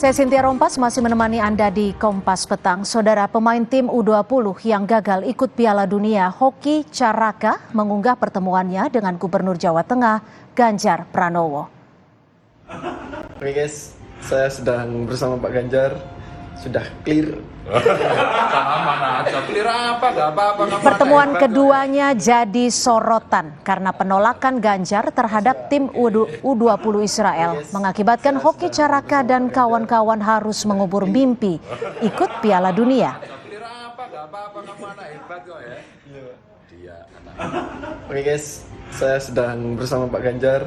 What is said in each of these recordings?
Saya Cynthia Rompas masih menemani Anda di Kompas Petang. Saudara, pemain tim U20 yang gagal ikut Piala Dunia Hoki Caraka mengunggah pertemuannya dengan Gubernur Jawa Tengah, Ganjar Pranowo. Oke guys, saya sedang bersama Pak Ganjar, sudah clear. Mana aja clear apa, gak apa-apa. Pertemuan keduanya jadi sorotan karena penolakan Ganjar terhadap tim U20 Israel mengakibatkan Hoki Caraka dan kawan-kawan harus mengubur mimpi ikut Piala Dunia. Clear apa, gak apa-apa, mana hebat kok ya. Dia anak. Oke guys, saya sedang bersama Pak Ganjar,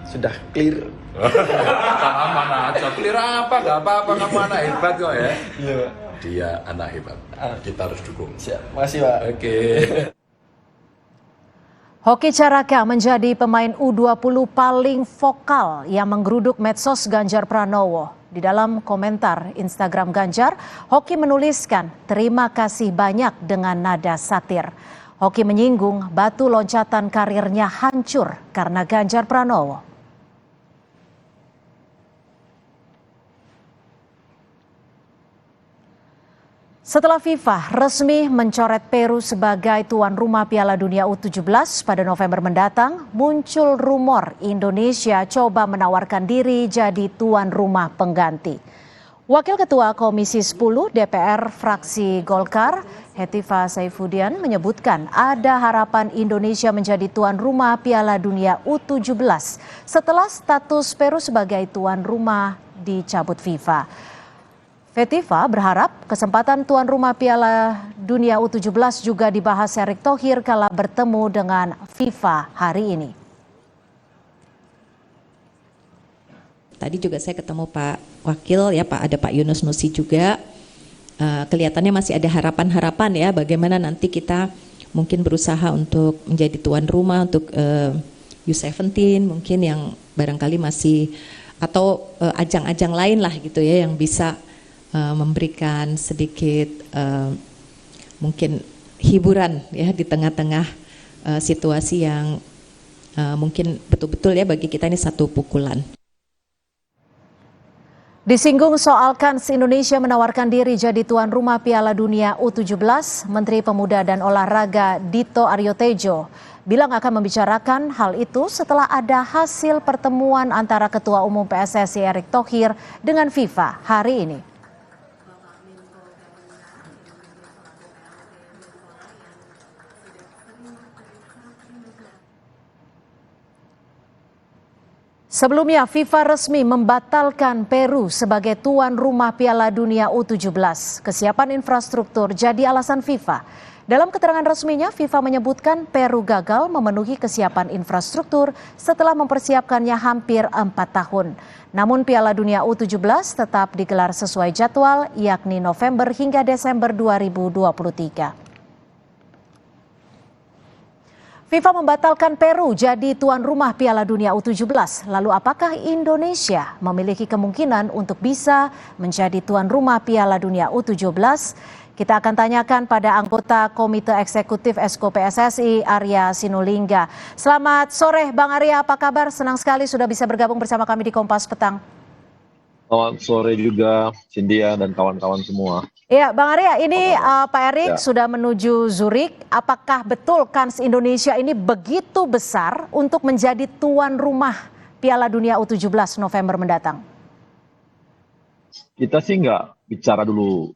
sudah clear. Mana aja clear apa, gak apa-apa, mana hebat kok ya. Iya. Dia anak hebat. Kita harus dukung. Siap, makasih Pak. Oke. Hoki Caraka menjadi pemain U20 paling vokal yang menggeruduk medsos Ganjar Pranowo. Di dalam komentar Instagram Ganjar, Hoki menuliskan terima kasih banyak dengan nada satir. Hoki menyinggung batu loncatan karirnya hancur karena Ganjar Pranowo. Setelah FIFA resmi mencoret Peru sebagai tuan rumah Piala Dunia U17 pada November mendatang, muncul rumor Indonesia coba menawarkan diri jadi tuan rumah pengganti. Wakil Ketua Komisi 10 DPR fraksi Golkar, Hetiva Saifuddin menyebutkan ada harapan Indonesia menjadi tuan rumah Piala Dunia U17 setelah status Peru sebagai tuan rumah dicabut FIFA. Hetiva berharap kesempatan tuan rumah Piala Dunia U17 juga dibahas Erick Thohir kala bertemu dengan FIFA hari ini. Tadi juga saya ketemu Pak Wakil ya, ada Pak Yunus Nusi juga. Kelihatannya masih ada harapan-harapan ya, bagaimana nanti kita mungkin berusaha untuk menjadi tuan rumah untuk U17 mungkin yang barangkali masih atau ajang-ajang lain lah gitu ya yang bisa memberikan sedikit mungkin hiburan ya di tengah-tengah situasi yang mungkin betul-betul ya bagi kita ini satu pukulan. Disinggung soal kans Indonesia menawarkan diri jadi tuan rumah Piala Dunia U17, Menteri Pemuda dan Olahraga Dito Aryo Tejo bilang akan membicarakan hal itu setelah ada hasil pertemuan antara Ketua Umum PSSI Erick Thohir dengan FIFA hari ini. Sebelumnya, FIFA resmi membatalkan Peru sebagai tuan rumah Piala Dunia U17. Kesiapan infrastruktur jadi alasan FIFA. Dalam keterangan resminya, FIFA menyebutkan Peru gagal memenuhi kesiapan infrastruktur setelah mempersiapkannya hampir 4 tahun. Namun Piala Dunia U17 tetap digelar sesuai jadwal, yakni November hingga Desember 2023. FIFA membatalkan Peru jadi tuan rumah Piala Dunia U17. Lalu apakah Indonesia memiliki kemungkinan untuk bisa menjadi tuan rumah Piala Dunia U17? Kita akan tanyakan pada anggota Komite Eksekutif Esko PSSI, Arya Sinulinga. Selamat sore Bang Arya, apa kabar? Senang sekali sudah bisa bergabung bersama kami di Kompas Petang. Selamat sore juga Cynthia dan kawan-kawan semua. Ya, Bang Arya, ini Pak Erick sudah menuju Zurich. Apakah betul kans Indonesia ini begitu besar untuk menjadi tuan rumah Piala Dunia U17 November mendatang? Kita sih nggak bicara dulu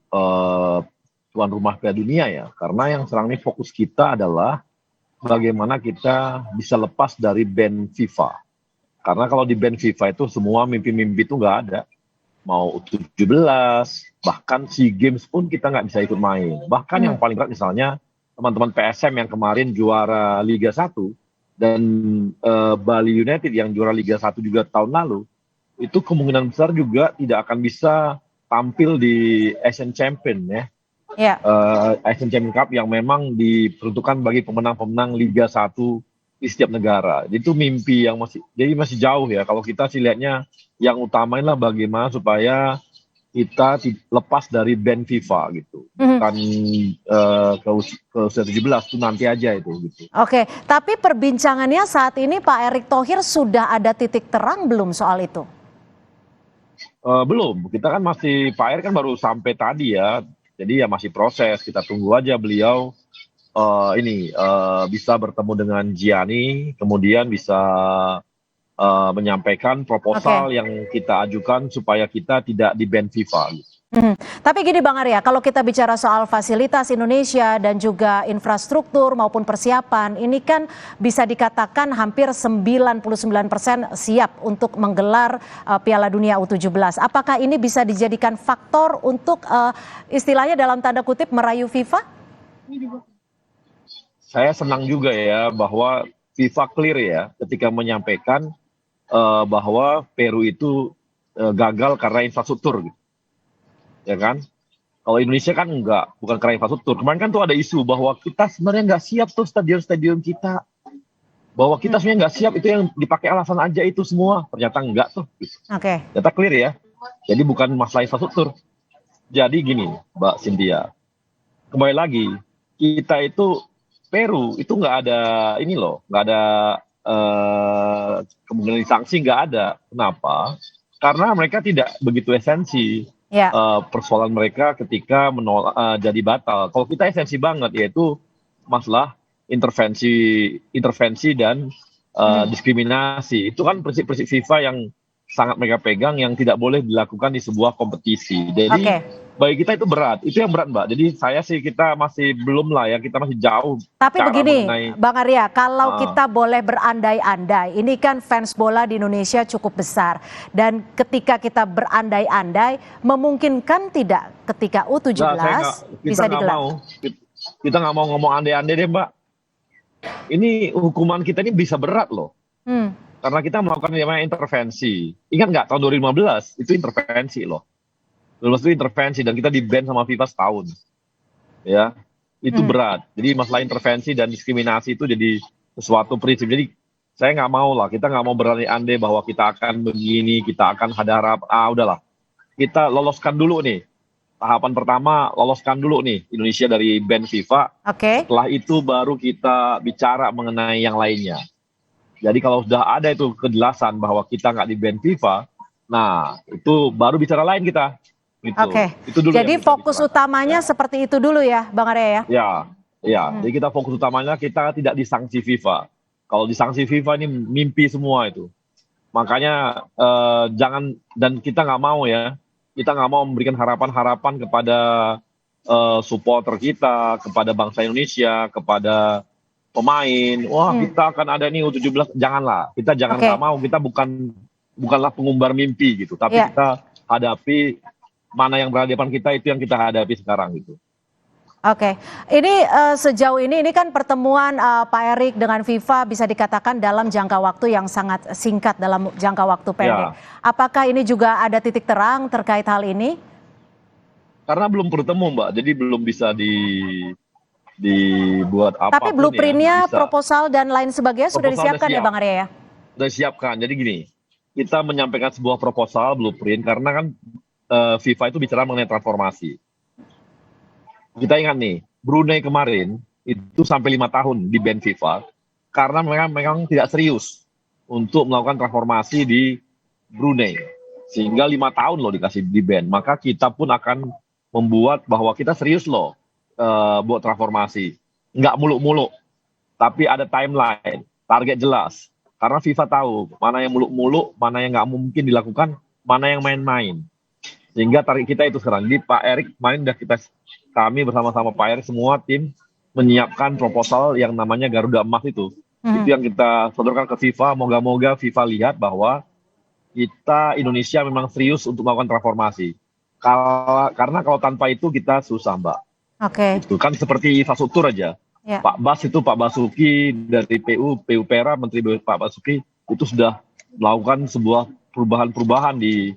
tuan rumah Piala Dunia ya, karena yang sekarang ini fokus kita adalah bagaimana kita bisa lepas dari ban FIFA. Karena kalau di ban FIFA itu semua mimpi-mimpi itu nggak ada. Mau U17, bahkan SEA Games pun kita nggak bisa ikut main. Bahkan yang paling berat misalnya teman-teman PSM yang kemarin juara Liga 1 dan Bali United yang juara Liga 1 juga tahun lalu, itu kemungkinan besar juga tidak akan bisa tampil di Asian Champion ya. Yeah. Asian Champion Cup yang memang diperuntukkan bagi pemenang-pemenang Liga 1 di setiap negara. Itu mimpi yang masih jauh ya. Kalau kita sih lihatnya yang utamain lah bagaimana supaya kita lepas dari ban FIFA gitu. Bukan ke usia 17 itu nanti aja itu gitu. Oke, tapi perbincangannya saat ini Pak Erick Thohir sudah ada titik terang belum soal itu? Belum, kita kan masih Pak Erick kan baru sampai tadi ya, jadi ya masih proses. Kita tunggu aja beliau bisa bertemu dengan Gianni, kemudian bisa menyampaikan proposal Oke. yang kita ajukan supaya kita tidak di-ban FIFA. Tapi gini Bang Arya, kalau kita bicara soal fasilitas Indonesia dan juga infrastruktur maupun persiapan, ini kan bisa dikatakan hampir 99% siap untuk menggelar Piala Dunia U17. Apakah ini bisa dijadikan faktor untuk istilahnya dalam tanda kutip merayu FIFA? Saya senang juga ya bahwa FIFA clear ya ketika menyampaikan bahwa Peru itu gagal karena infrastruktur, gitu. Ya kan? Kalau Indonesia kan enggak, bukan karena infrastruktur. Kemarin kan tuh ada isu bahwa kita sebenarnya nggak siap tuh stadion-stadion kita. Bahwa kita sebenarnya nggak siap, itu yang dipakai alasan aja itu semua. Ternyata enggak tuh. Gitu. Oke. Ternyata clear ya. Jadi bukan masalah infrastruktur. Jadi gini, Mbak Cynthia. Kembali lagi, kita itu Peru itu nggak ada ini loh, nggak ada kemungkinan sanksi, nggak ada. Kenapa? Karena mereka tidak begitu esensi. Ya. Persoalan mereka ketika menolak jadi batal. Kalau kita esensi banget yaitu masalah intervensi dan diskriminasi. Itu kan prinsip-prinsip FIFA yang sangat mereka pegang yang tidak boleh dilakukan di sebuah kompetisi. Jadi bagi kita itu berat. Itu yang berat, Mbak. Jadi kita masih belum lah ya, kita masih jauh. Tapi begini, Bang Arya, kalau kita boleh berandai-andai, ini kan fans bola di Indonesia cukup besar. Dan ketika kita berandai-andai, memungkinkan tidak ketika U17 bisa digelar? Kita nggak mau ngomong andai-andai deh, Mbak. Ini hukuman kita ini bisa berat loh. Karena kita melakukan yang namanya intervensi. Ingat nggak, tahun 2015 itu intervensi loh. 2015 itu intervensi dan kita di-ban sama FIFA setahun. Ya, itu berat. Jadi masalah intervensi dan diskriminasi itu jadi sesuatu prinsip. Jadi saya nggak mau lah, kita nggak mau berandai-andai bahwa kita akan begini, kita akan ada harap. Udahlah, kita loloskan dulu nih. Tahapan pertama, loloskan dulu nih Indonesia dari ban FIFA. Setelah itu baru kita bicara mengenai yang lainnya. Jadi kalau sudah ada itu kejelasan bahwa kita nggak di-ban FIFA, nah itu baru bicara lain kita. Gitu. Itu dulu. Jadi fokus utamanya seperti itu dulu ya, Bang Arya ya? Ya. Jadi kita fokus utamanya kita tidak disanksi FIFA. Kalau disanksi FIFA ini mimpi semua itu. Makanya jangan, dan kita nggak mau ya, kita nggak mau memberikan harapan-harapan kepada supporter kita, kepada bangsa Indonesia, kepada pemain, kita akan ada nih U17, janganlah. Kita jangan nggak mau, kita bukanlah pengumbar mimpi gitu, tapi kita hadapi mana yang berada di depan kita, itu yang kita hadapi sekarang gitu. Ini sejauh ini kan pertemuan Pak Erick dengan FIFA bisa dikatakan dalam jangka waktu yang sangat singkat, dalam jangka waktu pendek. Apakah ini juga ada titik terang terkait hal ini? Karena belum bertemu, Mbak, jadi belum bisa dibuat apa. Tapi blueprintnya, proposal dan lain sebagainya sudah disiapkan ya, Bang Arya ya? Sudah disiapkan. Jadi gini, kita menyampaikan sebuah proposal blueprint karena kan FIFA itu bicara mengenai transformasi. Kita ingat nih, Brunei kemarin itu sampai 5 tahun di ban FIFA karena mereka memang tidak serius untuk melakukan transformasi di Brunei. Sehingga 5 tahun loh dikasih di ban. Maka kita pun akan membuat bahwa kita serius loh buat transformasi. Nggak muluk-muluk, tapi ada timeline, target jelas. Karena FIFA tahu mana yang muluk-muluk, mana yang nggak mungkin dilakukan, mana yang main-main. Sehingga target kita itu sekarang. Di Pak Erick kemarin kami bersama-sama Pak Erick semua tim menyiapkan proposal yang namanya Garuda Emas itu. Itu yang kita sodorkan ke FIFA. Moga-moga FIFA lihat bahwa kita Indonesia memang serius untuk melakukan transformasi. Karena kalau tanpa itu kita susah, Mbak. Itu kan seperti infrastruktur aja. Pak Basuki dari PUPera, Menteri Pak Basuki itu sudah melakukan sebuah perubahan-perubahan di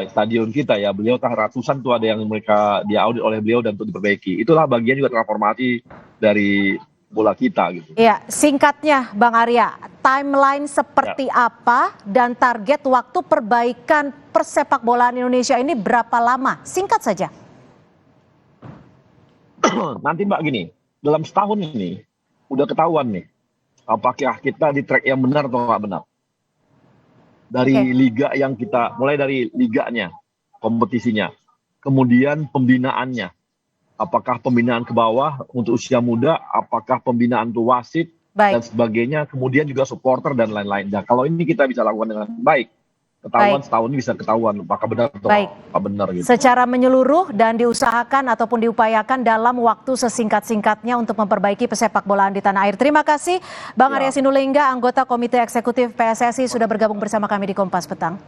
stadion kita ya. Beliau ratusan tuh ada yang mereka diaudit oleh beliau dan untuk diperbaiki. Itulah bagian juga transformasi dari bola kita gitu. Iya, singkatnya Bang Arya, timeline seperti apa dan target waktu perbaikan persepak bolaan Indonesia ini berapa lama? Singkat saja. Nanti Mbak gini, dalam setahun ini udah ketahuan nih apakah kita di track yang benar atau nggak benar. dari Oke. liga yang kita mulai dari liganya, kompetisinya, kemudian pembinaannya. Apakah pembinaan ke bawah untuk usia muda, apakah pembinaan untuk wasit dan Baik. sebagainya, kemudian juga supporter dan lain-lain. Nah, kalau ini kita bisa lakukan dengan baik, ketahuan Baik. setahun ini bisa ketahuan apakah benar atau Baik. apa benar gitu. Secara menyeluruh dan diusahakan ataupun diupayakan dalam waktu sesingkat-singkatnya untuk memperbaiki pesepak bolaan di tanah air. Terima kasih Bang Ya. Arya Sinulinga, anggota Komite Eksekutif PSSI sudah bergabung bersama kami di Kompas Petang.